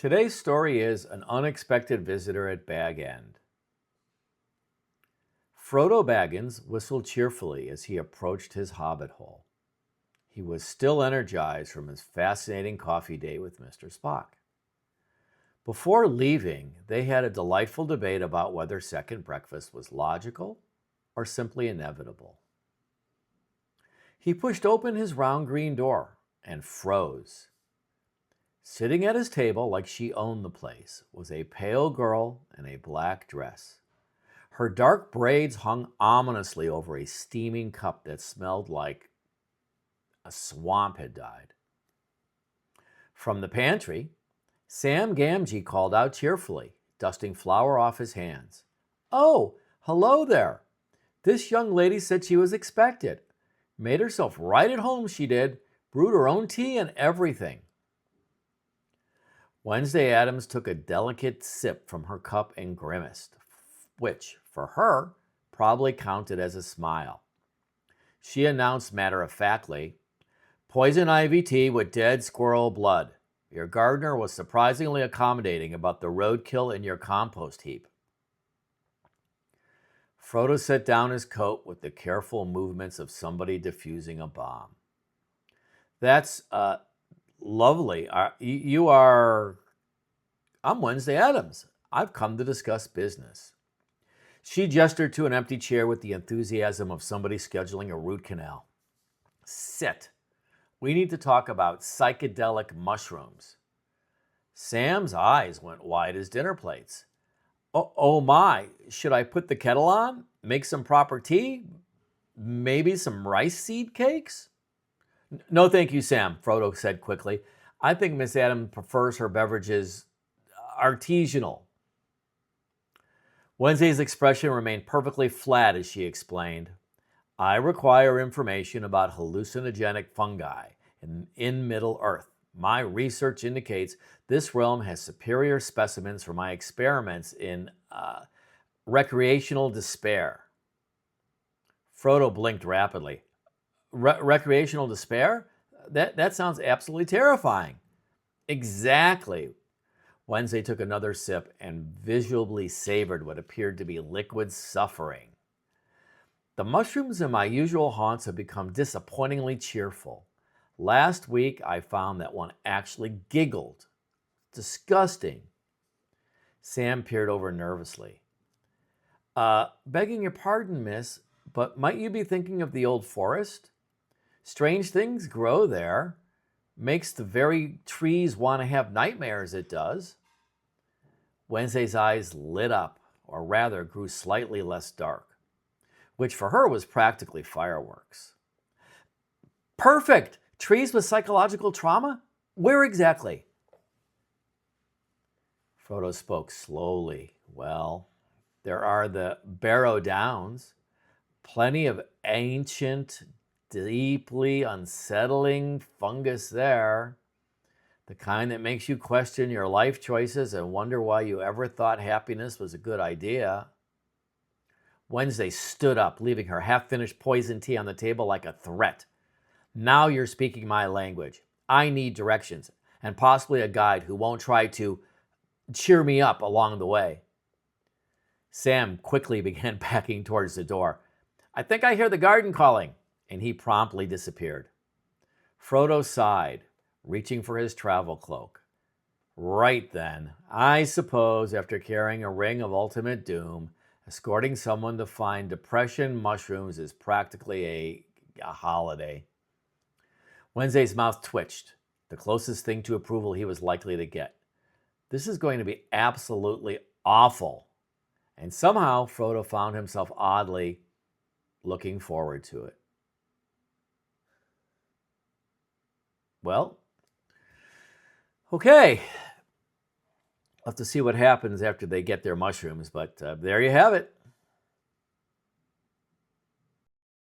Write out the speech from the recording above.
Today's story is An Unexpected Visitor at Bag End. Frodo Baggins whistled cheerfully as he approached his hobbit hole. He was still energized from his fascinating coffee date with Mr. Spock. Before leaving, they had a delightful debate about whether second breakfast was logical or simply inevitable. He pushed open his round green door and froze. Sitting at his table like she owned the place was a pale girl in a black dress. Her dark braids hung ominously over a steaming cup that smelled like a swamp had died. From the pantry, Sam Gamgee called out cheerfully, dusting flour off his hands. "Oh, hello there. This young lady said she was expected. Made herself right at home, she did. Brewed her own tea and everything." Wednesday Addams took a delicate sip from her cup and grimaced, which, for her, probably counted as a smile. She announced matter-of-factly, "Poison ivy tea with dead squirrel blood. Your gardener was surprisingly accommodating about the roadkill in your compost heap." Frodo set down his coat with the careful movements of somebody defusing a bomb. "That's lovely. I'm Wednesday Addams. I've come to discuss business." She gestured to an empty chair with the enthusiasm of somebody scheduling a root canal. "Sit. We need to talk about psychedelic mushrooms." Sam's eyes went wide as dinner plates. Oh my, should I put the kettle on? Make some proper tea? Maybe some rice seed cakes? "No, thank you, Sam," Frodo said quickly. "I think Miss Addams prefers her beverages artisanal." Wednesday's expression remained perfectly flat as she explained, "I require information about hallucinogenic fungi in Middle-earth. My research indicates this realm has superior specimens for my experiments in recreational despair." Frodo blinked rapidly. Recreational despair? That sounds absolutely terrifying." "Exactly." Wednesday took another sip and visually savored what appeared to be liquid suffering. "The mushrooms in my usual haunts have become disappointingly cheerful. Last week, I found that one actually giggled. Disgusting." Sam peered over nervously. Begging your pardon, miss, but might you be thinking of the old forest? Strange things grow there. Makes the very trees want to have nightmares, it does." Wednesday's eyes lit up, or rather grew slightly less dark, which for her was practically fireworks. "Perfect! Trees with psychological trauma? Where exactly?" Frodo spoke slowly. "Well, there are the Barrow Downs. Plenty of ancient, deeply unsettling fungus there. The kind that makes you question your life choices and wonder why you ever thought happiness was a good idea." Wednesday stood up, leaving her half-finished poison tea on the table like a threat. "Now you're speaking my language. I need directions, and possibly a guide who won't try to cheer me up along the way." Sam quickly began backing towards the door. "I think I hear the garden calling," and he promptly disappeared. Frodo sighed, reaching for his travel cloak. Right then, I suppose after carrying a ring of ultimate doom, escorting someone to find depression mushrooms is practically a holiday. Wednesday's mouth twitched, the closest thing to approval he was likely to get. This is going to be absolutely awful. And somehow Frodo found himself oddly looking forward to it. Well, okay. We'll have to see what happens after they get their mushrooms, but there you have it.